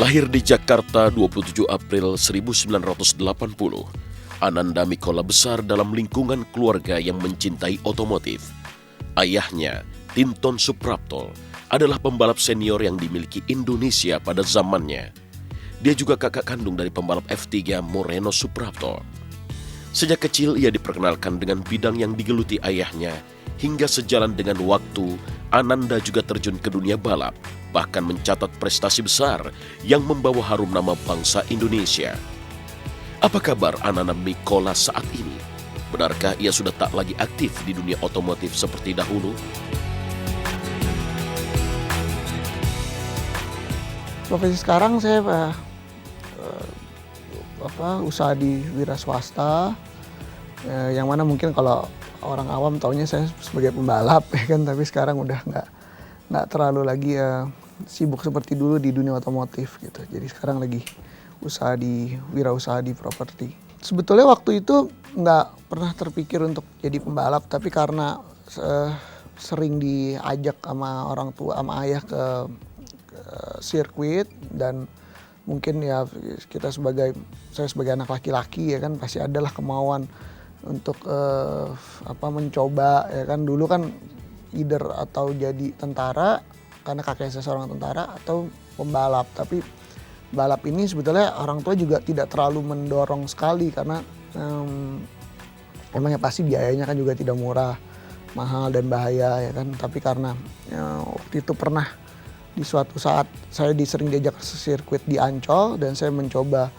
Lahir di Jakarta 27 April 1980, Ananda Mikola besar dalam lingkungan keluarga yang mencintai otomotif. Ayahnya, Tinton Suprapto, adalah pembalap senior yang dimiliki Indonesia pada zamannya. Dia juga kakak kandung dari pembalap F3 Moreno Suprapto. Sejak kecil ia diperkenalkan dengan bidang yang digeluti ayahnya, hingga sejalan dengan waktu, Ananda juga terjun ke dunia balap, bahkan mencatat prestasi besar yang membawa harum nama bangsa Indonesia. Apa kabar Ananda Mikola saat ini? Benarkah ia sudah tak lagi aktif di dunia otomotif seperti dahulu? Profesi sekarang saya usaha di wira swasta, yang mana mungkin kalau orang awam taunya saya sebagai pembalap ya kan, tapi sekarang udah nggak terlalu lagi sibuk seperti dulu di dunia otomotif gitu. Jadi sekarang lagi wirausaha di properti. Sebetulnya waktu itu nggak pernah terpikir untuk jadi pembalap, tapi karena sering diajak sama orang tua, sama ayah ke sirkuit, dan mungkin ya saya sebagai anak laki-laki ya kan pasti adalah kemauan untuk mencoba ya kan. Dulu kan either atau jadi tentara karena kakek saya seorang tentara, atau pembalap. Tapi balap ini sebetulnya orang tua juga tidak terlalu mendorong sekali karena emangnya pasti biayanya kan juga tidak murah, mahal dan bahaya ya kan. Tapi karena waktu itu pernah di suatu saat saya sering diajak ke sirkuit di Ancol dan saya mencoba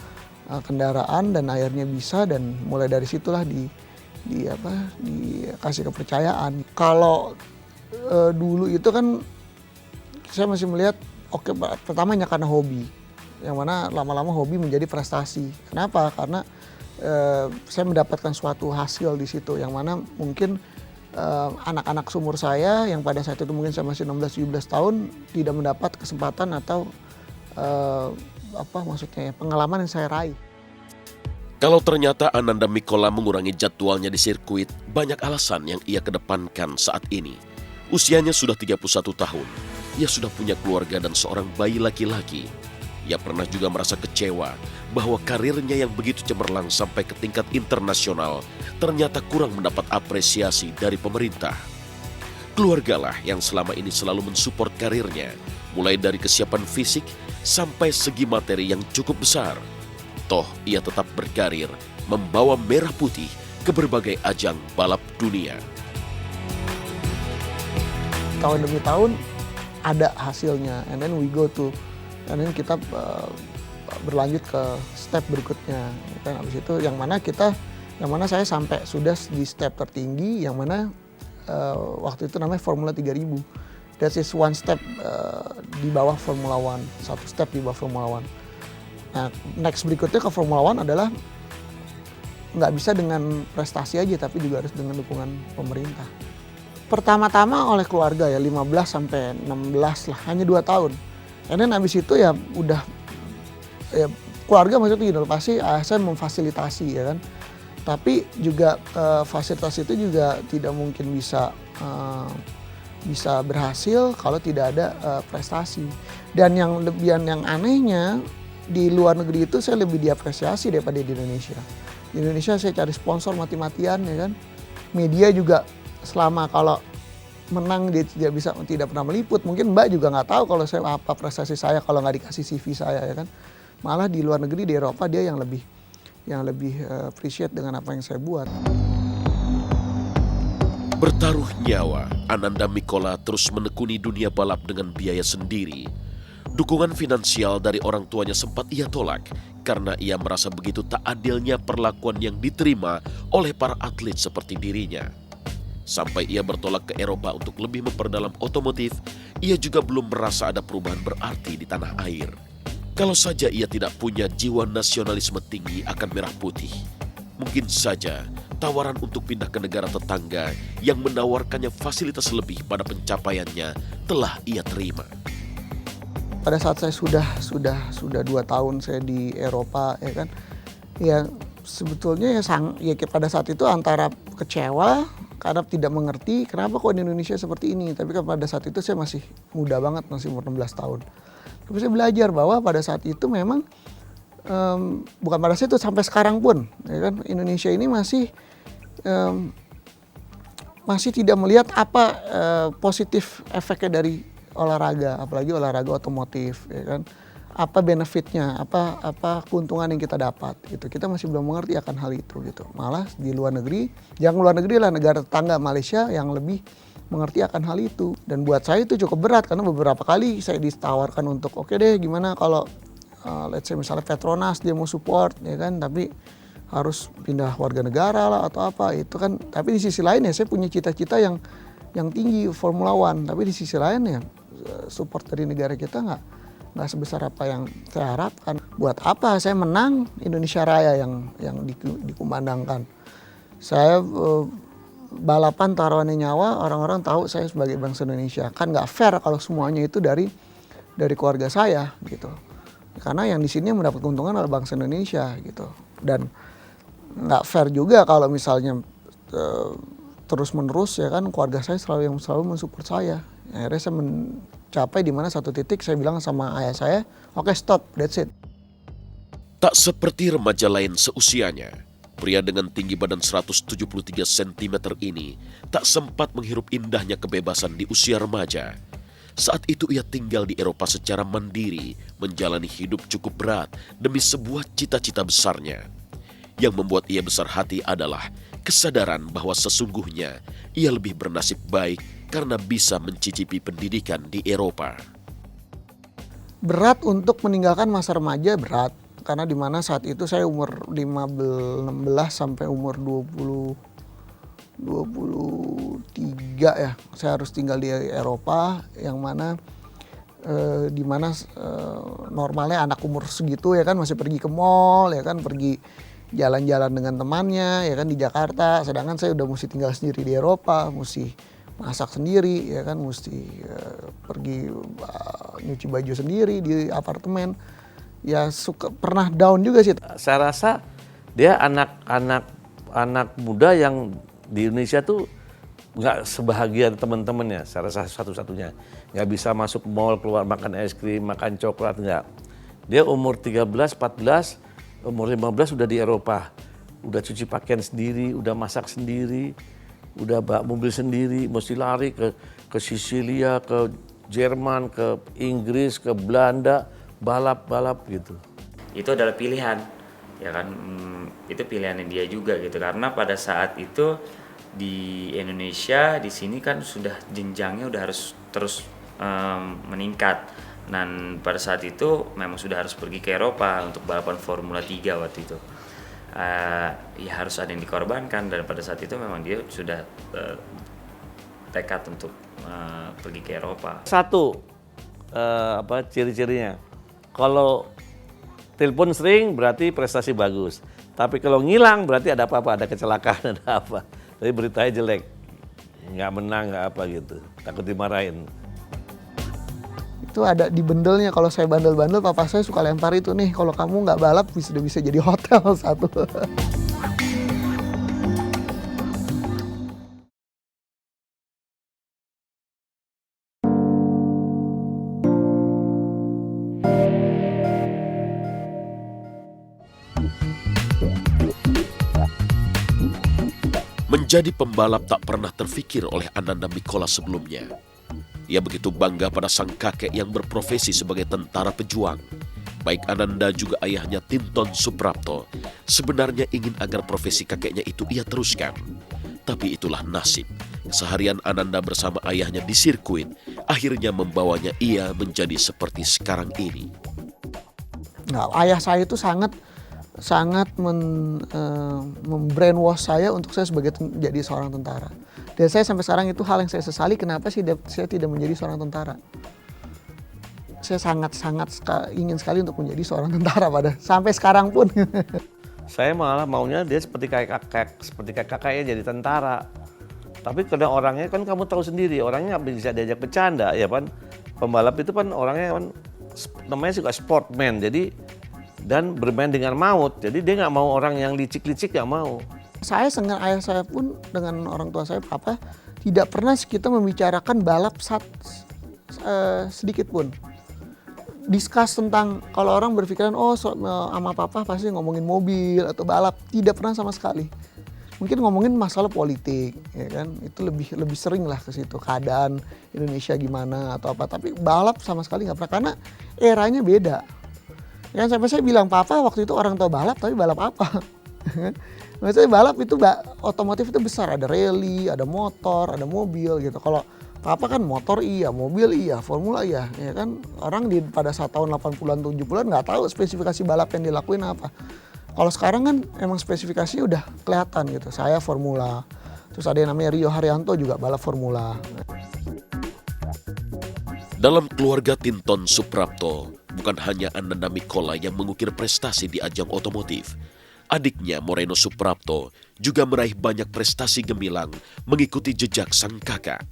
kendaraan dan akhirnya bisa, dan mulai dari situlah dikasih kepercayaan. Kalau dulu itu kan saya masih melihat pertamanya karena hobi, yang mana lama-lama hobi menjadi prestasi. Kenapa? Karena saya mendapatkan suatu hasil di situ, yang mana mungkin anak-anak seumur saya yang pada saat itu mungkin saya masih 16-17 tahun tidak mendapat kesempatan atau pengalaman yang saya raih. Kalau ternyata Ananda Mikola mengurangi jadwalnya di sirkuit, banyak alasan yang ia kedepankan saat ini. Usianya sudah 31 tahun, ia sudah punya keluarga dan seorang bayi laki-laki. Ia pernah juga merasa kecewa bahwa karirnya yang begitu cemerlang sampai ke tingkat internasional ternyata kurang mendapat apresiasi dari pemerintah. Keluargalah yang selama ini selalu mensupport karirnya, mulai dari kesiapan fisik sampai segi materi yang cukup besar. Toh ia tetap berkarir membawa merah putih ke berbagai ajang balap dunia. Tahun demi tahun ada hasilnya, and then kita berlanjut ke step berikutnya. Dan habis itu yang mana saya sampai sudah di step tertinggi, yang mana waktu itu namanya Formula 3000. That is one step di bawah Formula One, satu step di bawah Formula One. Nah, next berikutnya ke Formula One adalah nggak bisa dengan prestasi aja, tapi juga harus dengan dukungan pemerintah. Pertama-tama oleh keluarga ya, 15 sampai 16 lah, hanya 2 tahun. And then abis itu ya udah ya, keluarga maksudnya gini, pasti saya memfasilitasi ya kan. Tapi juga fasilitas itu juga tidak mungkin bisa berhasil kalau tidak ada prestasi. Dan yang anehnya di luar negeri itu saya lebih diapresiasi daripada di Indonesia. Di Indonesia saya cari sponsor mati-matian ya kan. Media juga selama kalau menang dia tidak pernah meliput. Mungkin Mbak juga nggak tahu kalau saya apa prestasi saya kalau nggak dikasih CV saya ya kan. Malah di luar negeri, di Eropa, dia yang lebih appreciate dengan apa yang saya buat. Bertaruh nyawa, Ananda Mikola terus menekuni dunia balap dengan biaya sendiri. Dukungan finansial dari orang tuanya sempat ia tolak karena ia merasa begitu tak adilnya perlakuan yang diterima oleh para atlet seperti dirinya. Sampai ia bertolak ke Eropa untuk lebih memperdalam otomotif, ia juga belum merasa ada perubahan berarti di tanah air. Kalau saja ia tidak punya jiwa nasionalisme tinggi akan merah putih, mungkin saja tawaran untuk pindah ke negara tetangga yang menawarkannya fasilitas lebih pada pencapaiannya telah ia terima. Pada saat saya sudah 2 tahun saya di Eropa ya kan, ya sebetulnya ya pada saat itu antara kecewa karena tidak mengerti kenapa kok di Indonesia seperti ini. Tapi kan pada saat itu saya masih muda banget, masih umur 16 tahun. Tapi saya belajar bahwa pada saat itu memang bukan pada saat itu, sampai sekarang pun, ya kan, Indonesia ini masih tidak melihat apa positif efeknya dari olahraga, apalagi olahraga otomotif, ya kan. Apa benefitnya, apa keuntungan yang kita dapat gitu. Kita masih belum mengerti akan hal itu gitu. Malah di luar negeri, jangan luar negeri lah, negara tetangga Malaysia yang lebih mengerti akan hal itu. Dan buat saya itu cukup berat karena beberapa kali saya ditawarkan untuk oke deh gimana kalau let's say misalnya Petronas dia mau support, ya kan, tapi harus pindah warga negara lah atau apa itu kan. Tapi di sisi lain ya saya punya cita-cita yang tinggi Formula One, tapi di sisi lain ya support dari negara kita nggak sebesar apa yang saya harapkan. Buat apa saya menang Indonesia Raya yang dikumandangkan. Saya balapan taruhannya nyawa, orang-orang tahu saya sebagai bangsa Indonesia. Kan nggak fair kalau semuanya itu dari keluarga saya gitu. Karena yang di sini mendapat keuntungan adalah bangsa Indonesia gitu. Dan nggak fair juga kalau misalnya terus-menerus ya kan keluarga saya selalu mensupport saya. Akhirnya saya mencapai di mana satu titik saya bilang sama ayah saya, oke, stop, that's it. Tak seperti remaja lain seusianya, pria dengan tinggi badan 173 cm ini tak sempat menghirup indahnya kebebasan di usia remaja. Saat itu ia tinggal di Eropa secara mandiri, menjalani hidup cukup berat demi sebuah cita-cita besarnya. Yang membuat ia besar hati adalah kesadaran bahwa sesungguhnya ia lebih bernasib baik karena bisa mencicipi pendidikan di Eropa. Berat untuk meninggalkan masa remaja, berat. Karena di mana saat itu saya umur 16 sampai umur 23 ya. Saya harus tinggal di Eropa yang mana di mana normalnya anak umur segitu ya kan masih pergi ke mall ya kan, pergi jalan-jalan dengan temannya ya kan di Jakarta, sedangkan saya udah mesti tinggal sendiri di Eropa, mesti masak sendiri ya kan, mesti pergi nyuci baju sendiri di apartemen. Ya pernah down juga sih. Saya rasa dia anak muda yang di Indonesia tuh nggak sebahagia teman-temannya. Saya rasa satu-satunya nggak bisa masuk mall, keluar makan es krim, makan coklat, nggak. Dia umur 13, 14, umur 15 udah di Eropa, udah cuci pakaian sendiri, udah masak sendiri, udah bawa mobil sendiri, mesti lari ke Sisilia, ke Jerman, ke Inggris, ke Belanda, balap gitu. Itu adalah pilihan, ya kan, itu pilihannya dia juga gitu. Karena pada saat itu di Indonesia, di sini kan sudah jenjangnya udah harus terus meningkat. Dan pada saat itu memang sudah harus pergi ke Eropa untuk balapan Formula 3 waktu itu. Ya harus ada yang dikorbankan, dan pada saat itu memang dia sudah tekad untuk pergi ke Eropa. Satu, ciri-cirinya. Kalau telepon sering berarti prestasi bagus. Tapi kalau ngilang berarti ada apa-apa, ada kecelakaan, ada apa. Jadi beritanya jelek, nggak menang, nggak apa gitu, takut dimarahin. Itu ada di bendelnya, kalau saya bandel-bandel papa saya suka lempar itu nih, kalau kamu nggak balap bisa jadi hotel satu. Menjadi pembalap tak pernah terfikir oleh Ananda Mikola sebelumnya. Ia begitu bangga pada sang kakek yang berprofesi sebagai tentara pejuang. Baik Ananda juga ayahnya Tinton Suprapto sebenarnya ingin agar profesi kakeknya itu ia teruskan. Tapi itulah nasib. Seharian Ananda bersama ayahnya di sirkuit akhirnya membawanya ia menjadi seperti sekarang ini. Nah, ayah saya itu sangat membrainwash saya untuk saya jadi seorang tentara. Dan saya sampai sekarang itu hal yang saya sesali, kenapa sih saya tidak menjadi seorang tentara. Saya sangat ingin sekali untuk menjadi seorang tentara sampai sekarang pun. Saya malah maunya dia seperti kakaknya jadi tentara. Tapi karena orangnya kan kamu tahu sendiri, orangnya nggak bisa diajak bercanda ya kan. Pembalap itu kan orangnya kan namanya juga sportman, jadi dan bermain dengan maut. Jadi dia nggak mau orang yang licik-licik, nggak mau. Saya dengan ayah saya pun, dengan orang tua saya, papa, tidak pernah kita membicarakan balap sedikit pun. discuss tentang, kalau orang berpikiran sama papa pasti ngomongin mobil atau balap, tidak pernah sama sekali. Mungkin ngomongin masalah politik, ya kan, itu lebih sering lah ke situ, keadaan Indonesia gimana atau apa, tapi balap sama sekali nggak pernah, karena eranya beda. Ya kan, sampai saya bilang, papa waktu itu orang tua balap, tapi balap apa? Maksudnya balap itu otomotif itu besar, ada rally, ada motor, ada mobil gitu. Kalau papa kan motor iya, mobil iya, formula iya, ya kan. Orang pada saat tahun 80-an 70-an nggak tahu spesifikasi balap yang dilakuin apa. Kalau sekarang kan emang spesifikasinya udah kelihatan gitu. Saya formula, terus ada yang namanya Rio Haryanto juga balap formula. Dalam keluarga Tinton Suprapto, bukan hanya Ananda Mikola yang mengukir prestasi di ajang otomotif. Adiknya Moreno Suprapto juga meraih banyak prestasi gemilang mengikuti jejak sang kakak.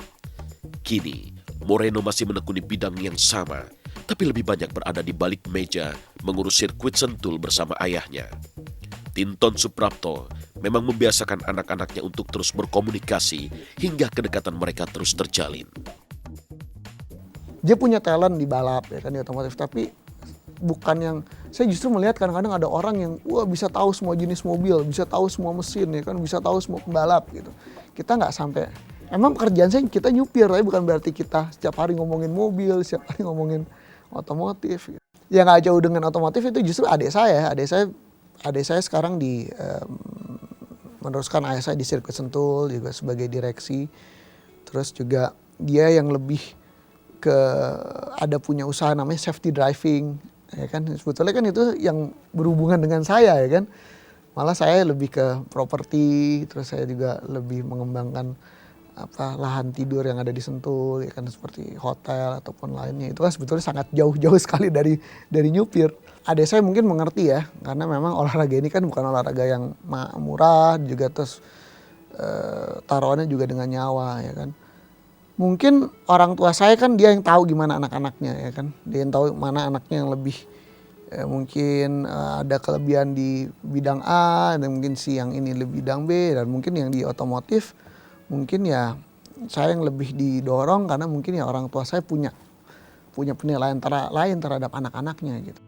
Kini, Moreno masih menekuni bidang yang sama, tapi lebih banyak berada di balik meja mengurus sirkuit Sentul bersama ayahnya. Tinton Suprapto memang membiasakan anak-anaknya untuk terus berkomunikasi hingga kedekatan mereka terus terjalin. Dia punya talent di balap, ya kan, di otomotif, tapi bukan yang, saya justru melihat kadang-kadang ada orang yang bisa tahu semua jenis mobil, bisa tahu semua mesin, ya kan, bisa tahu semua pembalap gitu. Kita nggak sampai, emang pekerjaan saya kita nyupir, tapi bukan berarti kita setiap hari ngomongin mobil, setiap hari ngomongin otomotif. Gitu. Yang nggak jauh dengan otomotif itu justru adik saya sekarang meneruskan ayah saya di sirkuit Sentul juga sebagai direksi. Terus juga dia yang lebih ada punya usaha namanya safety driving, ya kan. Sebetulnya kan itu yang berhubungan dengan saya, ya kan. Malah saya lebih ke properti, terus saya juga lebih mengembangkan lahan tidur yang ada di Sentul, ya kan, seperti hotel ataupun lainnya. Itu kan sebetulnya sangat jauh-jauh sekali dari nyupir. Adik saya mungkin mengerti ya, karena memang olahraga ini kan bukan olahraga yang murah, juga terus taruhannya juga dengan nyawa, ya kan. Mungkin orang tua saya kan dia yang tahu gimana anak-anaknya, ya kan. Dia yang tahu mana anaknya yang lebih mungkin ada kelebihan di bidang A, dan mungkin si yang ini lebih bidang B, dan mungkin yang di otomotif mungkin ya saya yang lebih didorong karena mungkin ya orang tua saya punya penilaian lain terhadap anak-anaknya gitu.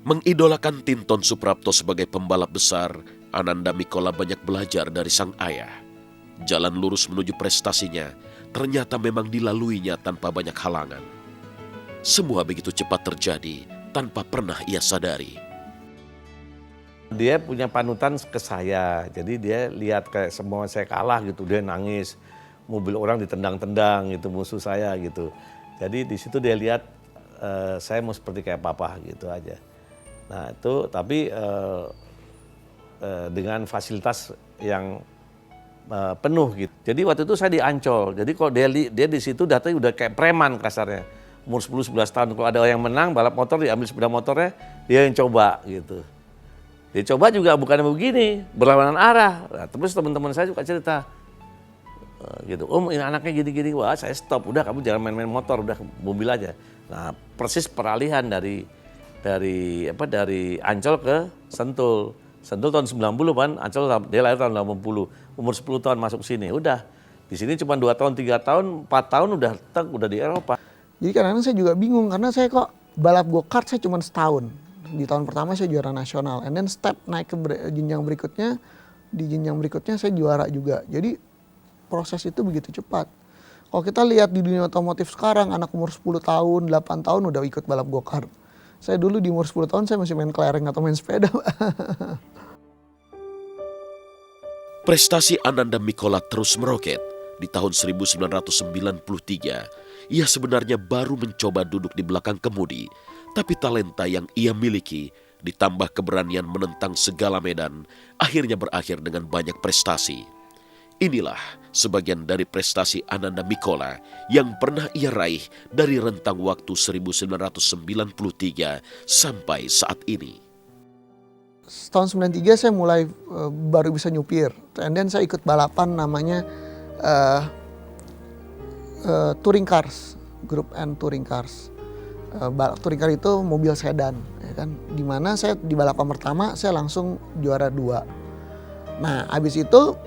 Mengidolakan Tinton Suprapto sebagai pembalap besar, Ananda Mikola banyak belajar dari sang ayah. Jalan lurus menuju prestasinya ternyata memang dilaluinya tanpa banyak halangan. Semua begitu cepat terjadi tanpa pernah ia sadari. Dia punya panutan ke saya, jadi dia lihat kayak semua saya kalah gitu, dia nangis, mobil orang ditendang-tendang gitu, musuh saya gitu. Jadi di situ dia lihat saya mau seperti kayak papa gitu aja. Nah itu tapi dengan fasilitas yang penuh gitu. Jadi waktu itu saya di Ancol, jadi kalau dia di situ datanya udah kayak preman kasarnya. Umur 10-11 tahun, kalau ada yang menang balap motor diambil sepeda motornya, dia yang coba gitu. Dia coba juga bukan begini, berlawanan arah. Nah, terus teman-teman saya juga cerita, gitu, ini anaknya gini-gini, wah saya stop, udah kamu jangan main-main motor, udah mobil aja. Nah persis peralihan dari Ancol ke Sentul. Sentul tahun 90 kan, Ancol dia lahir tahun 80, umur 10 tahun masuk sini, udah. Di sini cuma 2 tahun, 3 tahun, 4 tahun udah di Eropa. Jadi kadang-kadang saya juga bingung karena saya kok balap go-kart saya cuma setahun. Di tahun pertama saya juara nasional, and then step naik ke jenjang berikutnya, di jenjang berikutnya saya juara juga. Jadi proses itu begitu cepat. Kalau kita lihat di dunia otomotif sekarang, anak umur 10 tahun, 8 tahun udah ikut balap go-kart. Saya dulu di umur 10 tahun saya masih main kelereng atau main sepeda. Prestasi Ananda Mikola terus meroket. Di tahun 1993, ia sebenarnya baru mencoba duduk di belakang kemudi, tapi talenta yang ia miliki ditambah keberanian menentang segala medan akhirnya berakhir dengan banyak prestasi. Inilah sebagian dari prestasi Ananda Mikola yang pernah ia raih dari rentang waktu 1993 sampai saat ini. Tahun 93 saya mulai baru bisa nyupir, and then saya ikut balapan namanya touring cars, Group N touring cars. Touring car itu mobil sedan, ya kan. Dimana saya di balapan pertama saya langsung juara 2. Nah, habis itu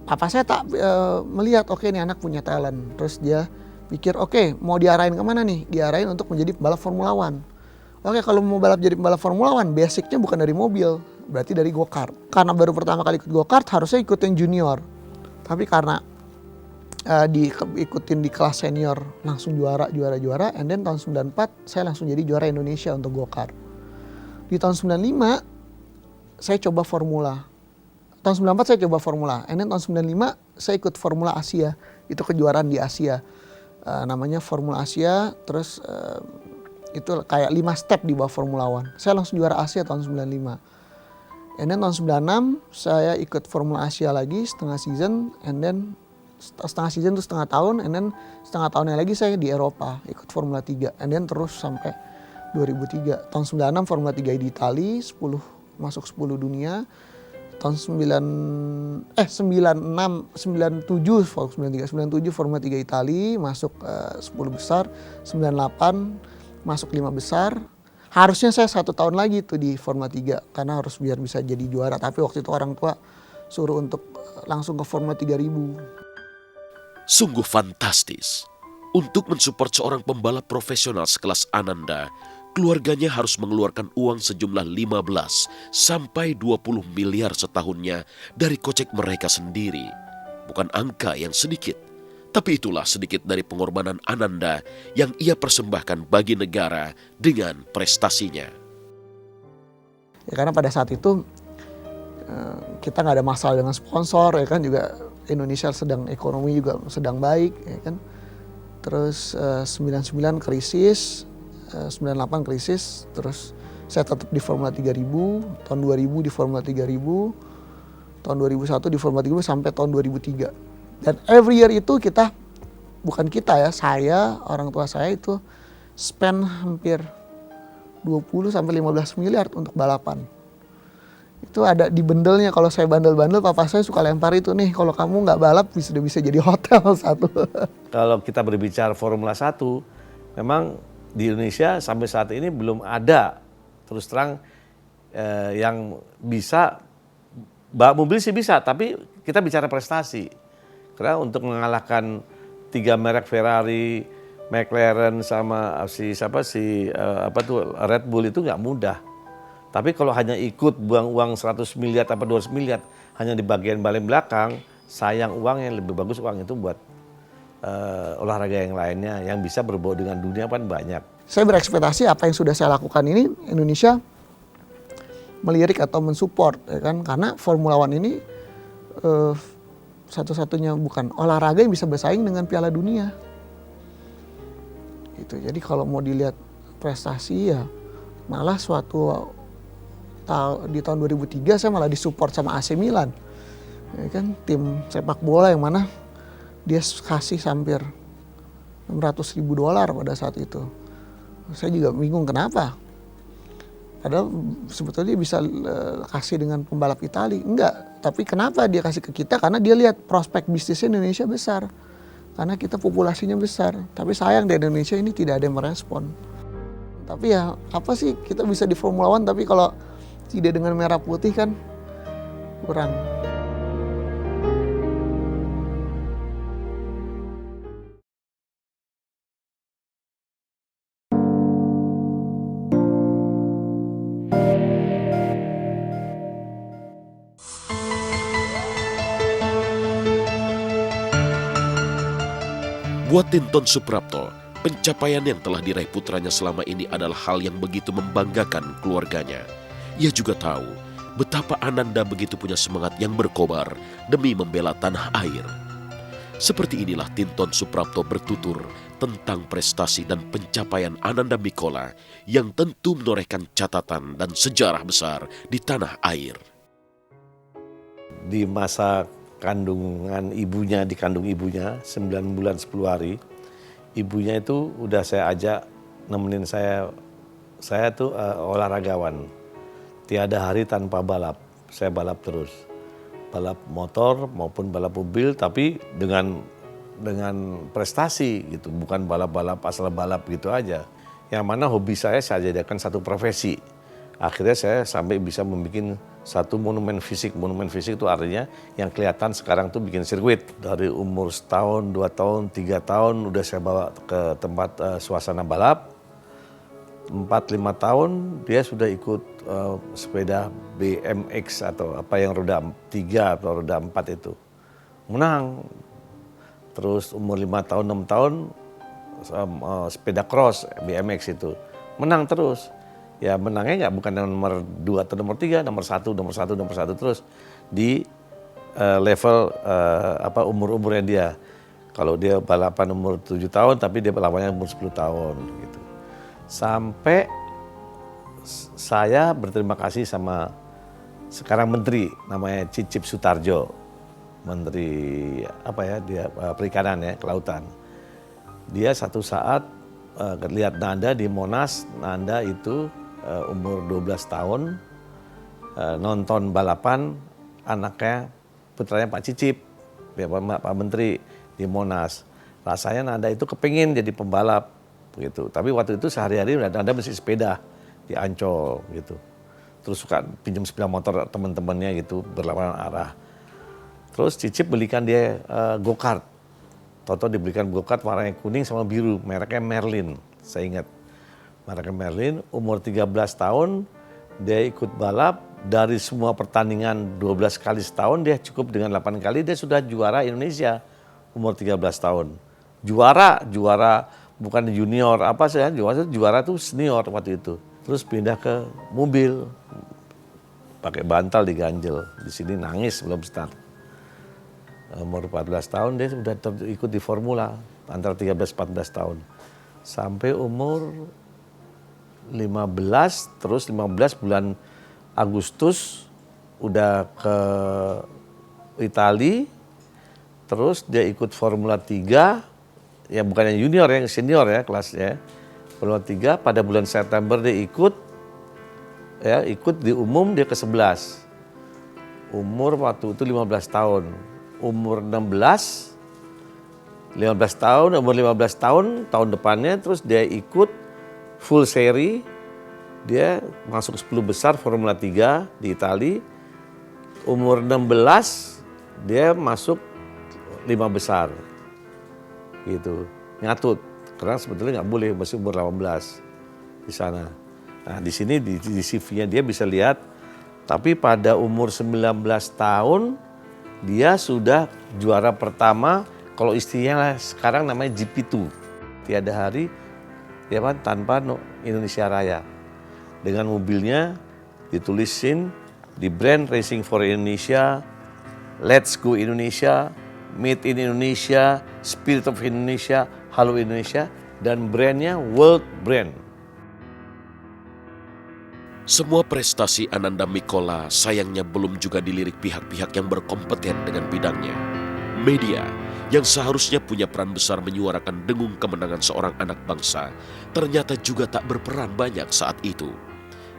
papa saya melihat, oke, ini anak punya talent. Terus dia pikir oke, mau diarahin kemana nih? Diarahin untuk menjadi pembalap Formula One. Oke, kalau mau jadi pembalap Formula One, basicnya bukan dari mobil, berarti dari go-kart. Karena baru pertama kali ikut go-kart, harusnya ikut yang junior. Tapi karena ikutin di kelas senior, langsung juara, and then tahun 94 saya langsung jadi juara Indonesia untuk go-kart. Di tahun 95 saya coba Formula. Tahun 94 saya coba Formula, and then tahun 95 saya ikut Formula Asia. Itu kejuaraan di Asia. Namanya Formula Asia, terus itu kayak 5 step di bawah Formula One. Saya langsung juara Asia tahun 95. And then tahun 96 saya ikut Formula Asia lagi setengah season, and then setengah season itu setengah tahun, and then setengah tahunnya lagi saya di Eropa ikut Formula 3, and then terus sampai 2003. Tahun 96 Formula 3 di Itali, 10 masuk 10 dunia. Tahun 97 Formula 3 Itali masuk 10 besar, 98 masuk 5 besar. Harusnya saya 1 tahun lagi tuh di Formula 3 karena harus biar bisa jadi juara, tapi waktu itu orang tua suruh untuk langsung ke Formula 3000. Sungguh fantastis. Untuk mensupport seorang pembalap profesional sekelas Ananda, keluarganya harus mengeluarkan uang sejumlah 15 sampai 20 miliar setahunnya dari kocek mereka sendiri. Bukan angka yang sedikit, tapi itulah sedikit dari pengorbanan Ananda yang ia persembahkan bagi negara dengan prestasinya. Ya karena pada saat itu kita nggak ada masalah dengan sponsor, ya kan, juga Indonesia ekonomi juga sedang baik, ya kan. Terus 99 krisis, 98 krisis, terus saya tetap di Formula 3000, tahun 2000 di Formula 3000, tahun 2001 di Formula 3000 sampai tahun 2003. Dan every year itu saya, orang tua saya itu spend hampir 20 sampai 15 miliar untuk balapan. Itu ada di bendelnya, kalau saya bandel-bandel papa saya suka lempar itu nih, kalau kamu nggak balap sudah bisa jadi hotel satu. Kalau kita berbicara Formula 1, memang di Indonesia sampai saat ini belum ada terus terang yang bisa, mobil sih bisa, tapi kita bicara prestasi. Karena untuk mengalahkan 3 merek Ferrari, McLaren sama Red Bull itu nggak mudah. Tapi kalau hanya ikut buang uang 100 miliar atau 200 miliar hanya di bagian paling belakang, sayang uangnya, lebih bagus uang itu buat olahraga yang lainnya yang bisa berbau dengan dunia kan banyak. Saya berekspektasi apa yang sudah saya lakukan ini Indonesia melirik atau mensupport, ya kan, karena Formula One ini satu-satunya bukan olahraga yang bisa bersaing dengan Piala Dunia. Gitu. Jadi kalau mau dilihat prestasi ya malah di tahun 2003 saya malah disupport sama AC Milan, ya kan, tim sepak bola yang mana dia kasih hampir $600.000 pada saat itu. Saya juga bingung kenapa. Padahal sebetulnya dia bisa kasih dengan pembalap Itali. Enggak, tapi kenapa dia kasih ke kita? Karena dia lihat prospek bisnisnya Indonesia besar. Karena kita populasinya besar. Tapi sayang di Indonesia ini tidak ada yang merespon. Tapi ya apa sih kita bisa di Formula One tapi kalau tidak dengan merah putih kan kurang. Buat Tinton Suprapto, pencapaian yang telah diraih putranya selama ini adalah hal yang begitu membanggakan keluarganya. Ia juga tahu betapa Ananda begitu punya semangat yang berkobar demi membela tanah air. Seperti inilah Tinton Suprapto bertutur tentang prestasi dan pencapaian Ananda Mikola yang tentu menorehkan catatan dan sejarah besar di tanah air. Di masa dikandung ibunya 9 bulan 10 hari, ibunya itu udah saya ajak nemenin saya tuh olahragawan. Tiada hari tanpa balap, saya balap terus. Balap motor maupun balap mobil, tapi dengan prestasi gitu, bukan balap-balap asal balap gitu aja. Yang mana hobi saya jadikan satu profesi. Akhirnya saya sampai bisa membuat satu monumen fisik. Monumen fisik itu artinya yang kelihatan sekarang tuh bikin sirkuit. Dari umur setahun, 2 tahun, 3 tahun udah saya bawa ke tempat suasana balap. 4-5 tahun dia sudah ikut sepeda BMX atau apa yang roda 3 atau roda 4 itu. Menang. Terus umur 5 tahun, 6 tahun sepeda cross BMX itu. Menang terus. Ya menangnya nggak bukan nomor 2 atau nomor 3, nomor 1, nomor 1, nomor 1 terus di level umur-umurnya dia. Kalau dia balapan umur 7 tahun tapi dia balapannya umur 10 tahun gitu. Sampai saya berterima kasih sama sekarang menteri namanya Cicip Sutarjo. Menteri perikanan ya, kelautan. Dia satu saat lihat Nanda di Monas, Nanda itu umur 12 tahun nonton balapan anaknya putranya Pak Cicip, ya, Pak Menteri di Monas. Rasanya Nanda itu kepingin jadi pembalap gitu. Tapi waktu itu sehari-hari Nanda mesti sepeda di Ancol gitu. Terus suka pinjam sepeda motor teman-temannya gitu berlawanan arah. Terus Cicip belikan dia go-kart. Toto dibelikan go-kart warnanya kuning sama biru, mereknya Merlin, saya ingat. Mereknya Merlin, umur 13 tahun dia ikut balap, dari semua pertandingan 12 kali setahun dia cukup dengan 8 kali dia sudah juara Indonesia umur 13 tahun. Juara bukan junior apa sih, juara tuh senior waktu itu. Terus pindah ke mobil, pakai bantal diganjel, di sini nangis belum start. Umur 14 tahun dia sudah ikut di formula antara 13-14 tahun. Sampai umur 15, terus 15 bulan Agustus udah ke Itali, terus dia ikut Formula 3, ya bukannya junior ya, senior ya kelasnya. Formula 3 pada bulan September dia ikut di umum dia ke-11. Umur waktu itu 15 tahun. Umur 15 tahun, tahun depannya terus dia ikut full seri, dia masuk 10 besar Formula 3 di Itali. Umur 16 dia masuk 5 besar gitu, nyatut, karena sebetulnya nggak boleh, masih umur 18 di sana. Nah di sini di CV-nya dia bisa lihat, tapi pada umur 19 tahun dia sudah juara pertama, kalau istilahnya sekarang namanya GP2. Tiada hari ya kan tanpa Indonesia Raya. Dengan mobilnya ditulisin di brand Racing for Indonesia, Let's Go Indonesia, Made in Indonesia, Spirit of Indonesia, Halo Indonesia, dan brandnya World Brand. Semua prestasi Ananda Mikola sayangnya belum juga dilirik pihak-pihak yang berkompeten dengan bidangnya. Media yang seharusnya punya peran besar menyuarakan dengung kemenangan seorang anak bangsa ternyata juga tak berperan banyak saat itu.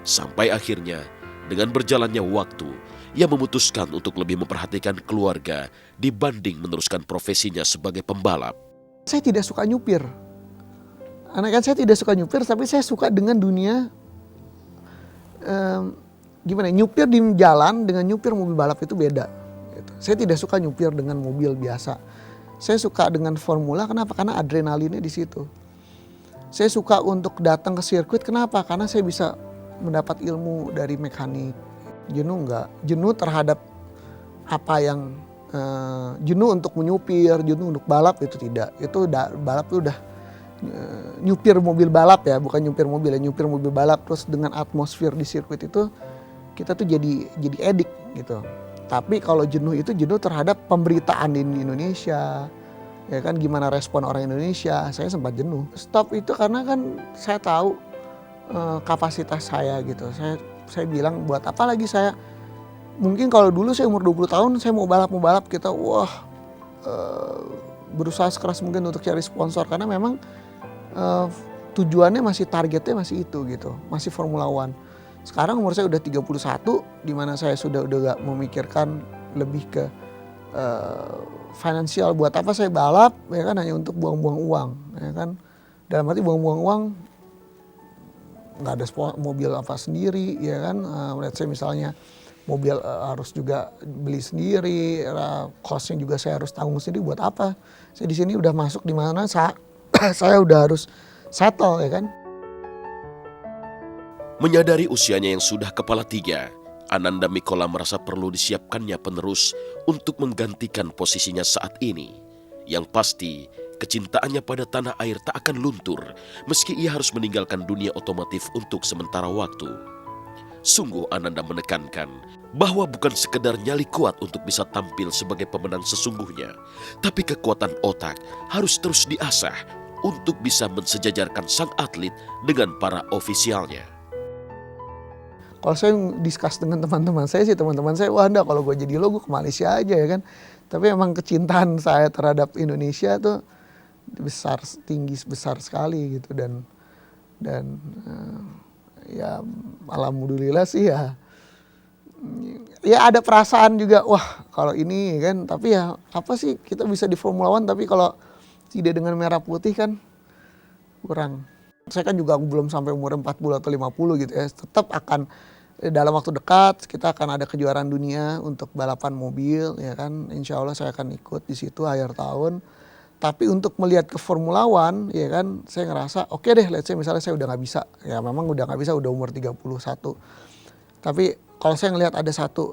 Sampai akhirnya dengan berjalannya waktu, ia memutuskan untuk lebih memperhatikan keluarga dibanding meneruskan profesinya sebagai pembalap. Saya tidak suka nyupir. Anak kan saya tidak suka nyupir, tapi saya suka dengan dunia nyupir di jalan dengan nyupir mobil balap itu beda. Gitu. Saya tidak suka nyupir dengan mobil biasa. Saya suka dengan formula, kenapa? Karena adrenalinnya di situ. Saya suka untuk datang ke sirkuit, kenapa? Karena saya bisa mendapat ilmu dari mekanik. Jenuh enggak? Jenuh terhadap apa yang jenuh untuk menyupir, jenuh untuk balap itu tidak. Itu balap itu udah nyupir mobil balap ya, bukan nyupir mobil ya, nyupir mobil balap. Terus dengan atmosfer di sirkuit itu kita tuh jadi edik gitu. Tapi kalau jenuh itu jenuh terhadap pemberitaan di Indonesia, ya kan, gimana respon orang Indonesia. Saya sempat jenuh. Stop itu karena kan saya tahu kapasitas saya gitu. Saya bilang buat apa lagi saya, mungkin kalau dulu saya umur 20 tahun saya mau balap kita berusaha sekeras mungkin untuk cari sponsor, karena memang tujuannya targetnya masih itu gitu, masih Formula One. Sekarang umur saya udah 31, di mana saya sudah gak memikirkan lebih ke finansial. Buat apa saya balap, ya kan, hanya untuk buang-buang uang, ya kan. Dalam arti buang-buang uang, nggak ada mobil apa sendiri, ya kan. Let's say misalnya mobil harus juga beli sendiri, cost-nya juga saya harus tanggung sendiri. Buat apa? Saya di sini udah masuk di mana saya udah harus settle ya kan. Menyadari usianya yang sudah kepala tiga, Ananda Mikola merasa perlu disiapkannya penerus untuk menggantikan posisinya saat ini. Yang pasti, kecintaannya pada tanah air tak akan luntur meski ia harus meninggalkan dunia otomotif untuk sementara waktu. Sungguh Ananda menekankan bahwa bukan sekedar nyali kuat untuk bisa tampil sebagai pemenang sesungguhnya, tapi kekuatan otak harus terus diasah untuk bisa mensejajarkan sang atlet dengan para ofisialnya. Kalau saya discuss dengan teman-teman saya sih, teman-teman saya, wah enggak, kalau gue jadi lo gue ke Malaysia aja ya kan. Tapi emang kecintaan saya terhadap Indonesia tuh besar sekali gitu. Dan ya alhamdulillah sih ya ada perasaan juga, wah kalau ini kan. Tapi ya apa sih, kita bisa di Formula One tapi kalau tidak dengan merah putih kan kurang. Saya kan juga belum sampai umur 40 atau 50 gitu ya. Tetap akan dalam waktu dekat kita akan ada kejuaraan dunia untuk balapan mobil ya kan. Insya Allah saya akan ikut di situ akhir tahun. Tapi untuk melihat ke Formula One ya kan, saya ngerasa oke deh, let's say misalnya saya udah nggak bisa. Ya memang udah nggak bisa, udah umur 31. Tapi kalau saya ngelihat ada satu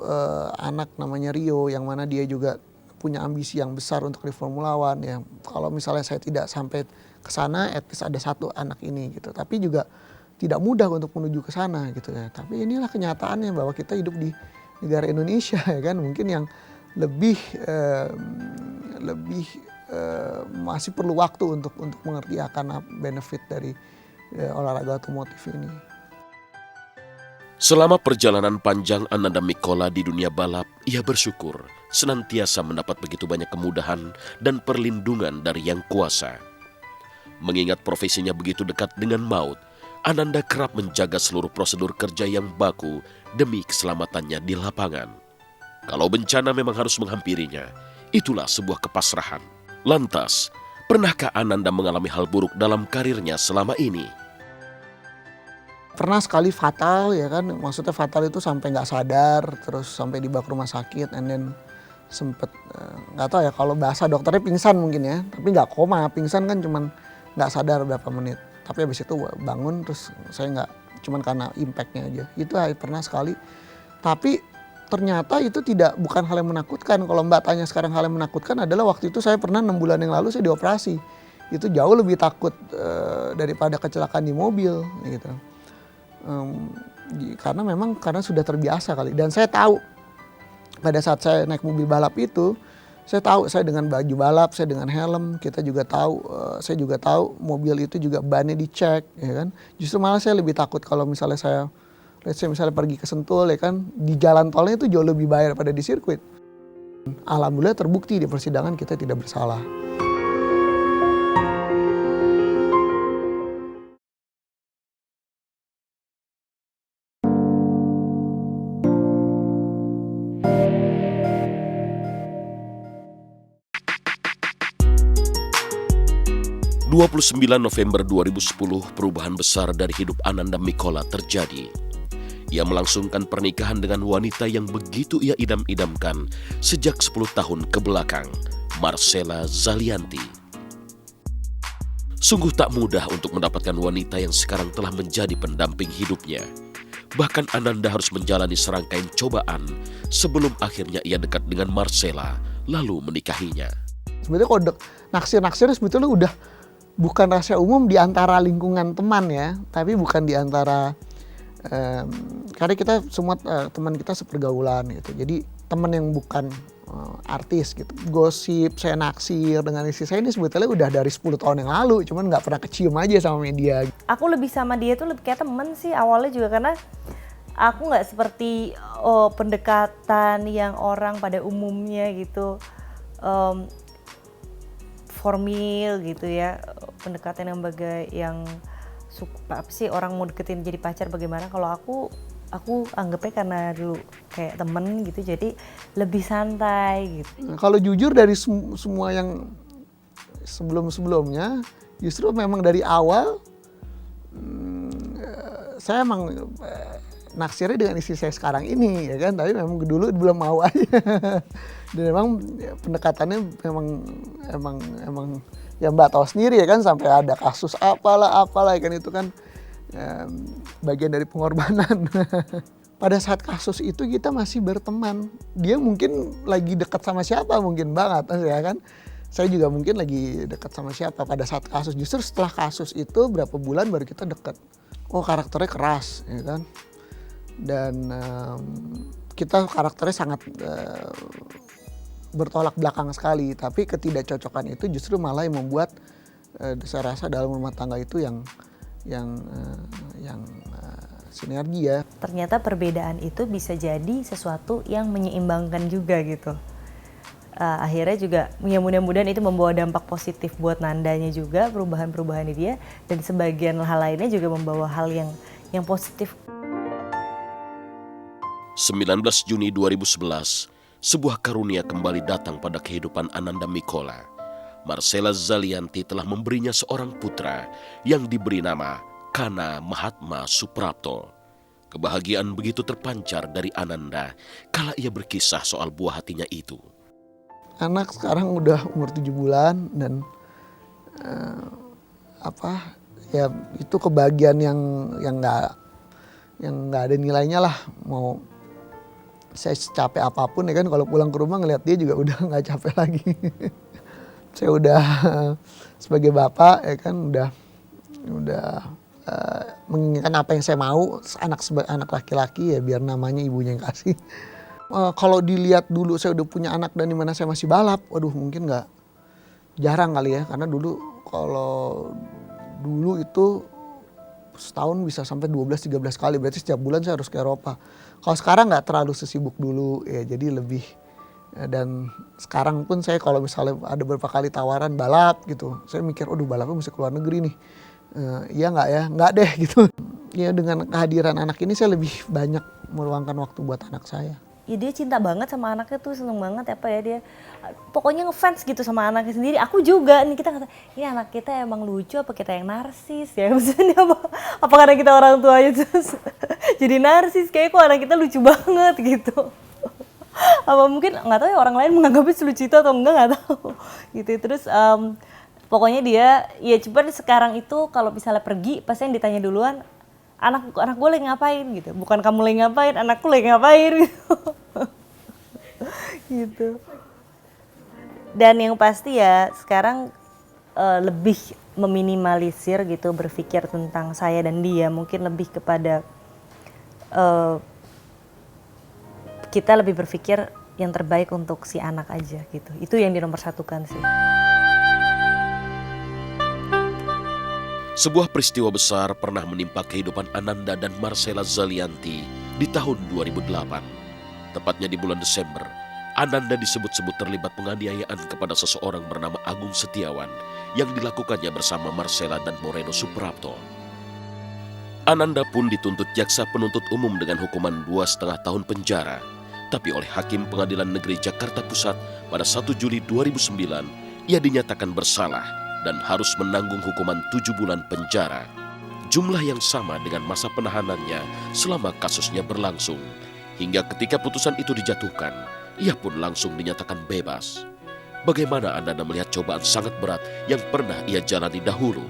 anak namanya Rio yang mana dia juga punya ambisi yang besar untuk di Formula One ya. Kalau misalnya saya tidak sampai ke sana, at least ada satu anak ini gitu. Tapi juga tidak mudah untuk menuju ke sana gitu ya. Tapi inilah kenyataannya bahwa kita hidup di negara Indonesia ya kan. Mungkin yang lebih masih perlu waktu untuk mengerti akan benefit dari olahraga otomotif ini. Selama perjalanan panjang Ananda Mikola di dunia balap, ia bersyukur senantiasa mendapat begitu banyak kemudahan dan perlindungan dari Yang Kuasa. Mengingat profesinya begitu dekat dengan maut, Ananda kerap menjaga seluruh prosedur kerja yang baku demi keselamatannya di lapangan. Kalau bencana memang harus menghampirinya, itulah sebuah kepasrahan. Lantas, pernahkah Ananda mengalami hal buruk dalam karirnya selama ini? Pernah sekali fatal ya kan, maksudnya fatal itu sampai nggak sadar, terus sampai dibawa ke rumah sakit, and then sempet nggak tahu ya kalau bahasa dokternya pingsan mungkin ya, tapi nggak koma, pingsan kan cuman nggak sadar berapa menit. Tapi habis itu bangun, terus saya nggak, cuman karena impactnya aja. Itu pernah sekali. Tapi ternyata itu bukan hal yang menakutkan. Kalau Mbak tanya sekarang hal yang menakutkan adalah waktu itu saya pernah 6 bulan yang lalu saya dioperasi. Itu jauh lebih takut daripada kecelakaan di mobil gitu. Karena sudah terbiasa kali. Dan saya tahu pada saat saya naik mobil balap itu, saya tahu saya dengan baju balap, saya dengan helm, saya juga tahu mobil itu juga bannya dicek, ya kan. Justru malah saya lebih takut kalau misalnya saya pergi ke Sentul, ya kan, di jalan tolnya itu jauh lebih bahaya daripada di sirkuit. Alhamdulillah terbukti di persidangan kita tidak bersalah. (29 November 2010) perubahan besar dari hidup Ananda Mikola terjadi. Ia melangsungkan pernikahan dengan wanita yang begitu ia idam-idamkan sejak 10 tahun ke belakang, Marcella Zalianti. Sungguh tak mudah untuk mendapatkan wanita yang sekarang telah menjadi pendamping hidupnya. Bahkan Ananda harus menjalani serangkaian cobaan sebelum akhirnya ia dekat dengan Marcella lalu menikahinya. Sebenarnya kalau naksir sebetulnya udah bukan rahasia umum di antara lingkungan teman ya, tapi bukan di antara karena kita semua teman kita sepergaulan gitu. Jadi teman yang bukan artis gitu. Gosip saya naksir dengan istri saya ini sebetulnya udah dari 10 tahun yang lalu, cuman nggak pernah kecium aja sama media. Aku lebih sama dia tuh lebih kayak temen sih awalnya juga, karena aku nggak seperti pendekatan yang orang pada umumnya gitu. Formal gitu ya, pendekatan yang apa sih orang mau deketin jadi pacar bagaimana. Kalau aku anggapnya karena dulu kayak temen gitu, jadi lebih santai gitu. Kalau jujur dari semua yang sebelumnya, justru memang dari awal saya emang naksirnya dengan istri saya sekarang ini ya kan, tapi memang dulu belum mau aja. Dan memang ya, pendekatannya emang ya Mbak tahu sendiri ya kan, sampai ada kasus apalah kan, itu kan bagian dari pengorbanan. Pada saat kasus itu kita masih berteman. Dia mungkin lagi dekat sama siapa mungkin banget ya kan. Saya juga mungkin lagi dekat sama siapa pada saat kasus. Justru setelah kasus itu berapa bulan baru kita dekat. Oh karakternya keras ya kan. Dan kita karakternya sangat bertolak belakang sekali. Tapi ketidakcocokan itu justru malah yang membuat saya rasa dalam rumah tangga itu yang sinergi ya. Ternyata perbedaan itu bisa jadi sesuatu yang menyeimbangkan juga gitu. Akhirnya juga ya mudah-mudahan itu membawa dampak positif buat Nandanya juga, perubahan-perubahan dia, dan sebagian hal lainnya juga membawa hal yang positif. 19 Juni 2011, sebuah karunia kembali datang pada kehidupan Ananda Mikola. Marcella Zalianty telah memberinya seorang putra yang diberi nama Kana Mahatma Suprapto. Kebahagiaan begitu terpancar dari Ananda kala ia berkisah soal buah hatinya itu. Anak sekarang udah umur 7 bulan dan ya itu kebahagiaan yang nggak ada nilainya lah. Mau saya capek apapun ya kan, kalau pulang ke rumah ngeliat dia juga udah nggak capek lagi. Saya udah sebagai bapak ya kan udah menginginkan apa yang saya mau, anak laki-laki ya biar namanya ibunya yang kasih. Kalau dilihat dulu saya udah punya anak dan dimana saya masih balap, waduh mungkin jarang kali ya, karena kalau dulu itu setahun bisa sampai 12-13 kali, berarti setiap bulan saya harus ke Eropa. Kalau sekarang nggak terlalu sesibuk dulu ya, jadi lebih, dan sekarang pun saya kalau misalnya ada beberapa kali tawaran balap gitu, saya mikir, aduh balapnya mesti keluar negeri nih, iya nggak ya, nggak deh gitu. Ya dengan kehadiran anak ini saya lebih banyak meluangkan waktu buat anak saya. Ya dia cinta banget sama anaknya tuh, seneng banget apa ya dia pokoknya ngefans gitu sama anaknya sendiri. Aku juga nih, kita kata ini anak kita emang lucu apa kita yang narsis ya, maksudnya apa karena kita orang tuanya terus jadi narsis, kayak kok anak kita lucu banget gitu. Apa mungkin nggak tahu ya orang lain menganggapnya selucu itu atau nggak tahu gitu. Terus pokoknya dia ya coba sekarang itu kalau misalnya pergi pasti yang ditanya duluan, anak gue lagi ngapain gitu, bukan kamu lagi ngapain, anakku lagi ngapain gitu. Gitu. Dan yang pasti ya sekarang lebih meminimalisir gitu, berpikir tentang saya dan dia, mungkin lebih kepada kita lebih berpikir yang terbaik untuk si anak aja gitu. Itu yang dinomorsatukan sih. Sebuah peristiwa besar pernah menimpa kehidupan Ananda dan Marcella Zalianty di tahun 2008. Tepatnya di bulan Desember, Ananda disebut-sebut terlibat penganiayaan kepada seseorang bernama Agung Setiawan yang dilakukannya bersama Marcella dan Moreno Suprapto. Ananda pun dituntut jaksa penuntut umum dengan hukuman 2,5 tahun penjara. Tapi oleh Hakim Pengadilan Negeri Jakarta Pusat pada 1 Juli 2009, ia dinyatakan bersalah dan harus menanggung hukuman 7 bulan penjara. Jumlah yang sama dengan masa penahanannya selama kasusnya berlangsung. Hingga ketika putusan itu dijatuhkan, ia pun langsung dinyatakan bebas. Bagaimana Anda melihat cobaan sangat berat yang pernah ia jalani dahulu?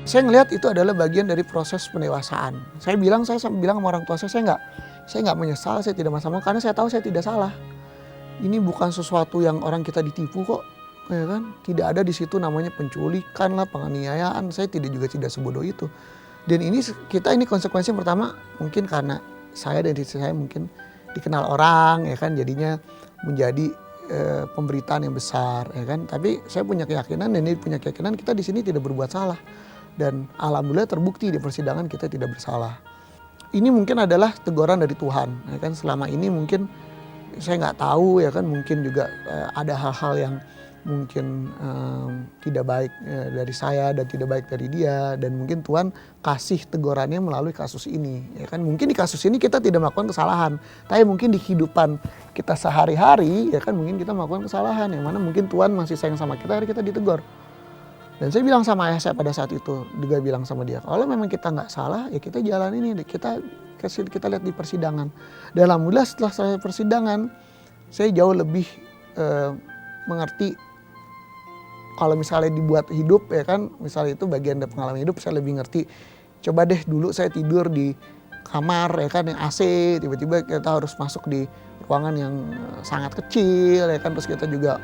Saya ngelihat itu adalah bagian dari proses pendewasaan. Saya bilang sama orang tua saya nggak menyesal, saya tidak masalah karena saya tahu saya tidak salah. Ini bukan sesuatu yang orang kita ditipu kok. Ya kan, tidak ada di situ namanya penculikan lah, penganiayaan. Saya tidak sebodoh itu. Dan ini konsekuensi pertama mungkin karena saya dan istri saya mungkin dikenal orang, ya kan, jadinya menjadi pemberitaan yang besar, ya kan. Tapi saya punya keyakinan dan dia punya keyakinan kita di sini tidak berbuat salah. Dan alhamdulillah terbukti di persidangan kita tidak bersalah. Ini mungkin adalah teguran dari Tuhan, ya kan. Selama ini mungkin saya nggak tahu, ya kan, mungkin juga ada hal-hal yang mungkin tidak baik dari saya dan tidak baik dari dia, dan mungkin Tuhan kasih tegurannya melalui kasus ini, ya kan. Mungkin di kasus ini kita tidak melakukan kesalahan, tapi mungkin di kehidupan kita sehari-hari, ya kan, mungkin kita melakukan kesalahan yang mana mungkin Tuhan masih sayang sama kita, hari kita ditegur. Dan saya bilang sama ayah saya pada saat itu, juga bilang sama dia, kalau memang kita nggak salah, ya kita jalan ini, kita lihat di persidangan. Dan alhamdulillah setelah selesai persidangan, saya jauh lebih mengerti kalau misalnya dibuat hidup ya kan, misalnya itu bagian dari pengalaman hidup, saya lebih ngerti. Coba deh dulu saya tidur di kamar ya kan yang AC, tiba-tiba kita harus masuk di ruangan yang sangat kecil ya kan, terus kita juga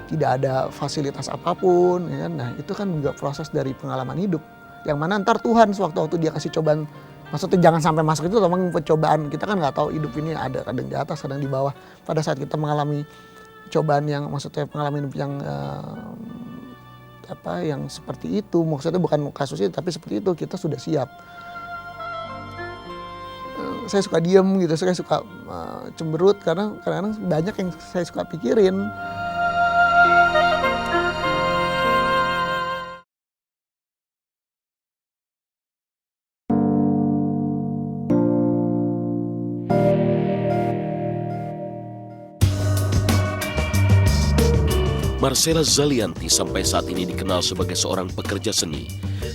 tidak ada fasilitas apapun ya kan. Nah itu kan juga proses dari pengalaman hidup yang mana ntar Tuhan sewaktu-waktu dia kasih cobaan, maksudnya jangan sampai masuk itu memang pencobaan, kita kan nggak tahu hidup ini ada kadang di atas kadang di bawah. Pada saat kita mengalami cobaan yang maksudnya pengalaman hidup yang yang seperti itu, maksudnya bukan kasusnya tapi seperti itu, kita sudah siap. Saya suka diem gitu, saya suka cemberut karena kadang-kadang banyak yang saya suka pikirin. Marcella Zalianty sampai saat ini dikenal sebagai seorang pekerja seni.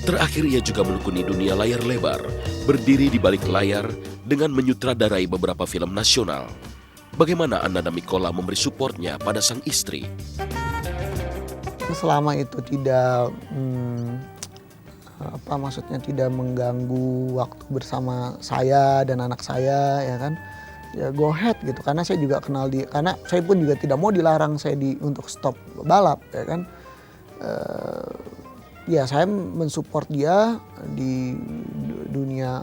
Terakhir ia juga menekuni dunia layar lebar, berdiri di balik layar dengan menyutradarai beberapa film nasional. Bagaimana Ananda Mikola memberi supportnya pada sang istri? Selama itu tidak tidak mengganggu waktu bersama saya dan anak saya ya kan, ya go ahead gitu, karena saya juga kenal dia, karena saya pun juga tidak mau dilarang saya untuk stop balap ya kan. Ya saya mensupport dia di dunia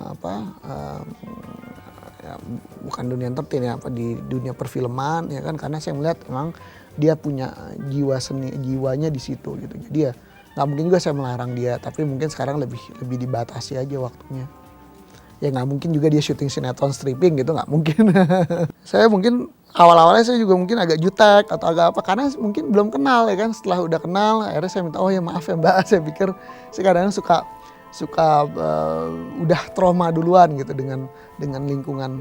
bukan dunia entertain ya, di dunia perfilman ya kan, karena saya melihat memang dia punya jiwa seni, jiwanya di situ gitu. Jadi ya nggak mungkin juga saya melarang dia, tapi mungkin sekarang lebih dibatasi aja waktunya. Ya nggak mungkin juga dia syuting sinetron stripping gitu, nggak mungkin. Saya mungkin awal-awalnya saya juga mungkin agak jutek atau agak apa, karena mungkin belum kenal ya kan. Setelah udah kenal akhirnya saya minta, oh ya maaf ya mbak, saya pikir saya kadang-kadang suka udah trauma duluan gitu dengan lingkungan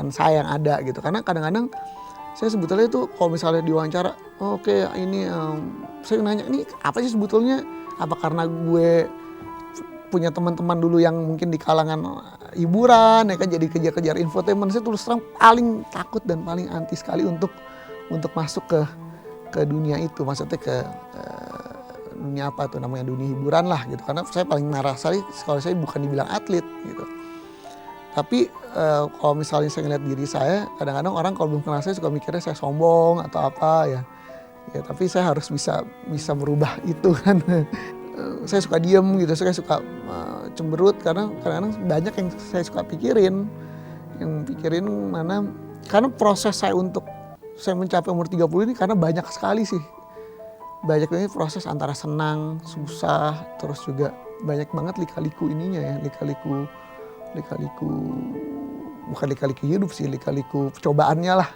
saya yang ada gitu. Karena kadang-kadang saya sebetulnya itu kalau misalnya diwawancara, oke, ini saya nanya, ini apa sih sebetulnya, apa karena gue punya teman-teman dulu yang mungkin di kalangan hiburan ya kan, jadi kejar-kejar infotainment. Saya terus terang paling takut dan paling anti sekali untuk masuk ke dunia itu, maksudnya ke dunia apa tuh namanya, dunia hiburan lah gitu, karena saya paling marah sekali kalau saya bukan dibilang atlet gitu. Tapi kalau misalnya saya ngeliat diri saya, kadang-kadang orang kalau belum kenal saya suka mikirnya saya sombong atau apa ya, tapi saya harus bisa merubah itu kan. Saya suka diem gitu, saya suka cemberut karena kadang-kadang banyak yang saya suka pikirin mana, karena proses saya untuk saya mencapai umur 30 ini karena banyak sekali sih. Banyak ini proses antara senang, susah, terus juga banyak banget lika-liku ininya ya, lika-liku bukan lika-liku hidup sih, lika-liku cobaannya lah.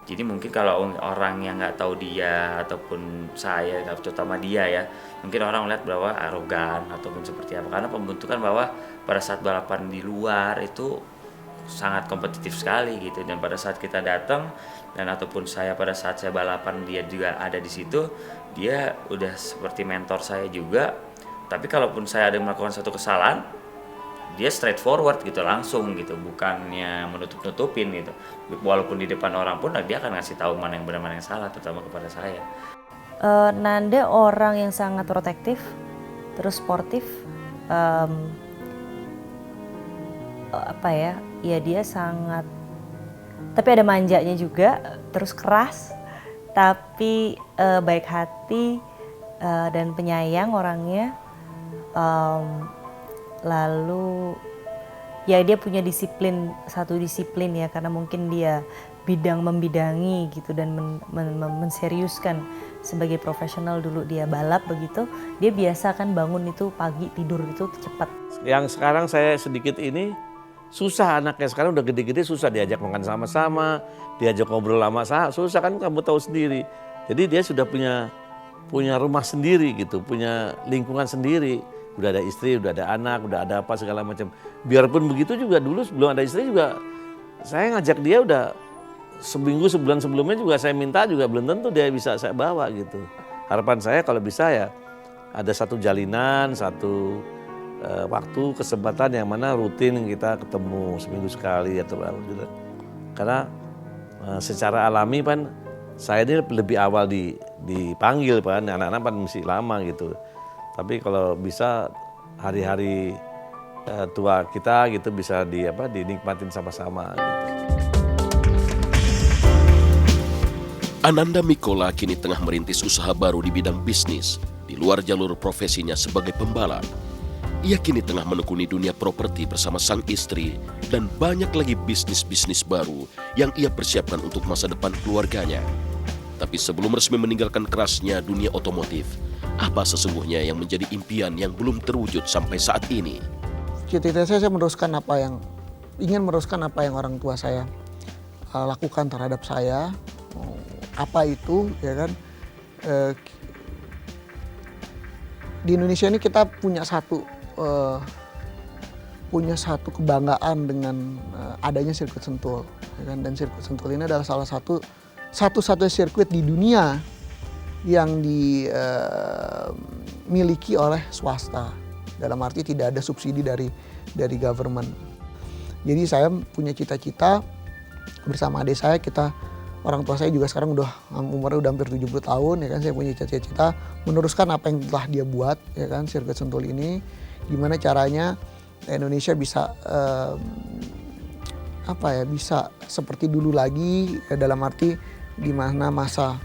Jadi mungkin kalau orang yang nggak tahu dia ataupun saya, terutama dia ya, mungkin orang melihat bahwa arogan ataupun seperti apa, karena pembentukan bahwa pada saat balapan di luar itu sangat kompetitif sekali gitu. Dan pada saat kita datang dan ataupun saya pada saat saya balapan, dia juga ada di situ, dia udah seperti mentor saya juga. Tapi kalaupun saya ada melakukan satu kesalahan, dia straightforward gitu, langsung gitu, bukannya menutup-nutupin gitu. Walaupun di depan orang pun dia akan ngasih tahu mana yang benar mana yang salah, terutama kepada saya. Nanda orang yang sangat protektif, terus sportif, ya dia sangat, tapi ada manjanya juga, terus keras, tapi baik hati dan penyayang orangnya. Lalu ya dia punya satu disiplin ya, karena mungkin dia membidangi gitu dan menseriuskan sebagai profesional. Dulu dia balap begitu, dia biasa kan bangun itu pagi, tidur itu cepat. Yang sekarang saya sedikit ini susah, anaknya sekarang udah gede-gede, susah diajak makan sama-sama, diajak ngobrol sama, susah kan, kamu tahu sendiri. Jadi dia sudah punya rumah sendiri gitu, punya lingkungan sendiri. Udah ada istri, udah ada anak, udah ada apa segala macam. Biarpun begitu juga dulu sebelum ada istri juga saya ngajak dia udah seminggu sebulan sebelumnya juga saya minta juga belum tentu dia bisa saya bawa gitu. Harapan saya kalau bisa ya ada satu jalinan, satu waktu, kesempatan yang mana rutin kita ketemu seminggu sekali atau gitu. Karena secara alami kan saya ini lebih awal dipanggil kan, anak-anak kan mesti lama gitu. Tapi kalau bisa hari-hari tua kita gitu bisa dinikmatin sama-sama gitu. Ananda Mikola kini tengah merintis usaha baru di bidang bisnis di luar jalur profesinya sebagai pembalap. Ia kini tengah menekuni dunia properti bersama sang istri dan banyak lagi bisnis-bisnis baru yang ia persiapkan untuk masa depan keluarganya. Tapi sebelum resmi meninggalkan kerasnya dunia otomotif, apa sesungguhnya yang menjadi impian yang belum terwujud sampai saat ini? Cita-cita saya ingin meneruskan apa yang orang tua saya lakukan terhadap saya. Apa itu, ya kan? Di Indonesia ini kita punya satu kebanggaan dengan adanya sirkuit Sentul, ya kan? Dan sirkuit Sentul ini adalah salah satu-satunya sirkuit di dunia yang dimiliki oleh swasta. Dalam arti tidak ada subsidi dari government. Jadi saya punya cita-cita bersama adik saya, orang tua saya juga sekarang umurnya udah hampir 70 tahun, ya kan. Saya punya cita-cita meneruskan apa yang telah dia buat, ya kan, sirkuit Sentul ini. Gimana caranya Indonesia bisa bisa seperti dulu lagi, ya, dalam arti di mana masa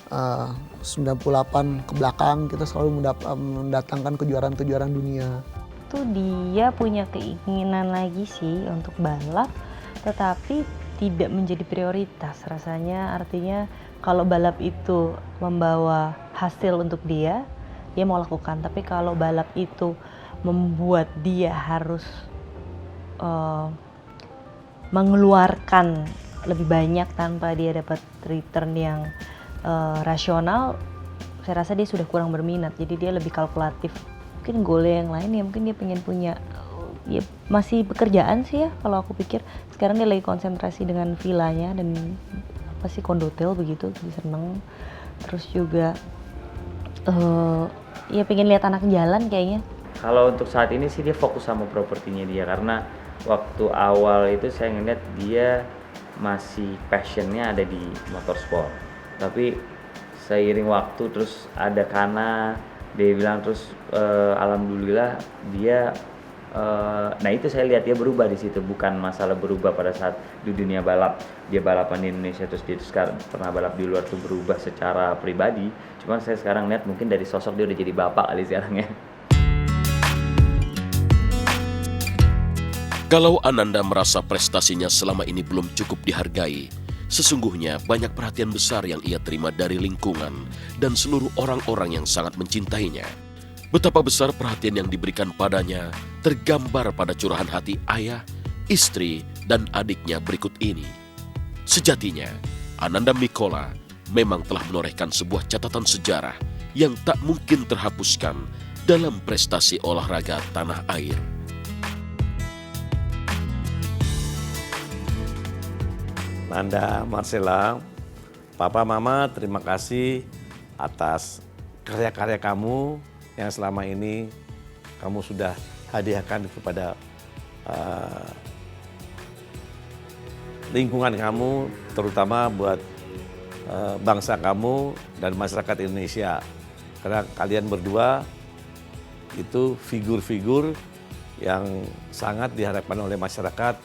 98 ke belakang kita selalu mendatangkan kejuaraan-kejuaraan dunia. Itu dia punya keinginan lagi sih untuk balap, tetapi tidak menjadi prioritas rasanya. Artinya kalau balap itu membawa hasil untuk dia mau lakukan. Tapi kalau balap itu membuat dia harus mengeluarkan lebih banyak tanpa dia dapat return yang rasional, saya rasa dia sudah kurang berminat. Jadi dia lebih kalkulatif. Mungkin goalnya yang lain ya, mungkin dia pengen punya, ya masih pekerjaan sih ya kalau aku pikir. Sekarang dia lagi konsentrasi dengan villanya dan kondotel begitu, dia seneng. Terus juga ya pengen lihat anak jalan kayaknya. Kalau untuk saat ini sih dia fokus sama propertinya dia, karena waktu awal itu saya ngeliat dia masih passionnya ada di motorsport. Tapi seiring waktu terus ada Kana, dia bilang terus alhamdulillah dia nah itu saya lihat dia berubah di situ, bukan masalah berubah pada saat di dunia balap dia balapan di Indonesia terus dia sekarang pernah balap di luar tuh berubah secara pribadi. Cuma saya sekarang lihat mungkin dari sosok dia udah jadi bapak kali sekarang ya. Kalau Ananda merasa prestasinya selama ini belum cukup dihargai, sesungguhnya banyak perhatian besar yang ia terima dari lingkungan dan seluruh orang-orang yang sangat mencintainya. Betapa besar perhatian yang diberikan padanya tergambar pada curahan hati ayah, istri, dan adiknya berikut ini. Sejatinya, Ananda Mikola memang telah menorehkan sebuah catatan sejarah yang tak mungkin terhapuskan dalam prestasi olahraga tanah air. Nanda, Marcella, Papa, Mama, terima kasih atas karya-karya kamu yang selama ini kamu sudah hadiahkan kepada lingkungan kamu, terutama buat bangsa kamu dan masyarakat Indonesia. Karena kalian berdua itu figur-figur yang sangat diharapkan oleh masyarakat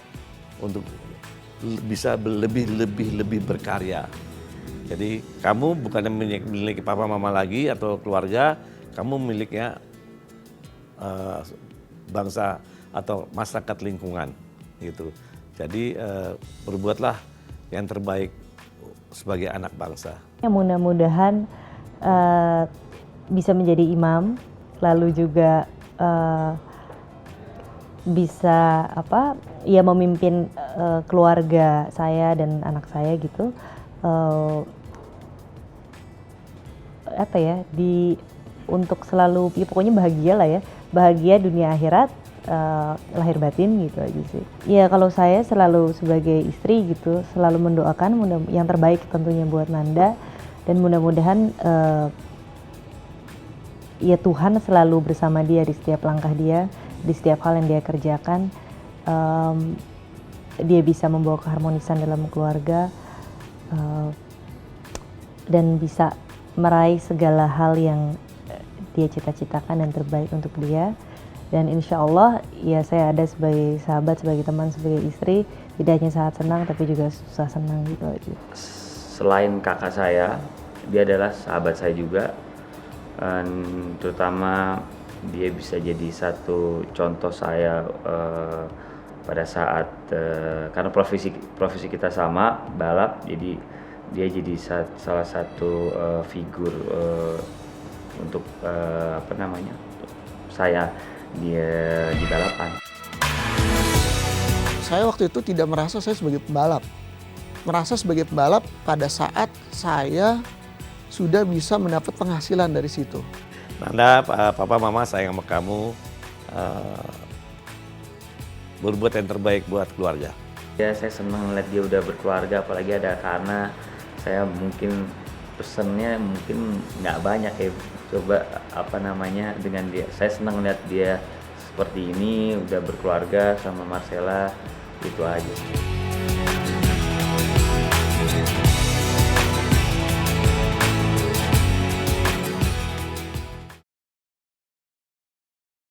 untuk bisa lebih berkarya. Jadi kamu bukan memiliki papa mama lagi atau keluarga, kamu miliknya bangsa atau masyarakat lingkungan gitu. Jadi berbuatlah yang terbaik sebagai anak bangsa. Mudah-mudahan bisa menjadi imam, lalu juga bisa memimpin keluarga saya dan anak saya gitu. Untuk selalu pokoknya bahagia lah ya, bahagia dunia akhirat, lahir batin gitu aja sih. Ya kalau saya selalu sebagai istri gitu selalu mendoakan yang terbaik tentunya buat Nanda, dan mudah-mudahan ya Tuhan selalu bersama dia di setiap langkah dia, di setiap hal yang dia kerjakan. Dia bisa membawa keharmonisan dalam keluarga dan bisa meraih segala hal yang dia cita-citakan dan terbaik untuk dia. Dan insya Allah ya saya ada sebagai sahabat, sebagai teman, sebagai istri, tidak hanya saat senang tapi juga susah senang gitu aja. Selain kakak saya, dia adalah sahabat saya juga. Terutama dia bisa jadi satu contoh saya pada saat karena profesi kita sama, balap, jadi dia jadi salah satu figur untuk saya dia di balapan. Saya waktu itu tidak merasa saya sebagai pembalap. Merasa sebagai pembalap pada saat saya sudah bisa mendapat penghasilan dari situ. Nanda, papa, mama sayang sama kamu. Berbuat yang terbaik buat keluarga. Ya, saya senang melihat dia udah berkeluarga, apalagi ada karena saya mungkin pesennya mungkin nggak banyak ya. Coba dengan dia. Saya senang melihat dia seperti ini, udah berkeluarga sama Marcella, itu aja.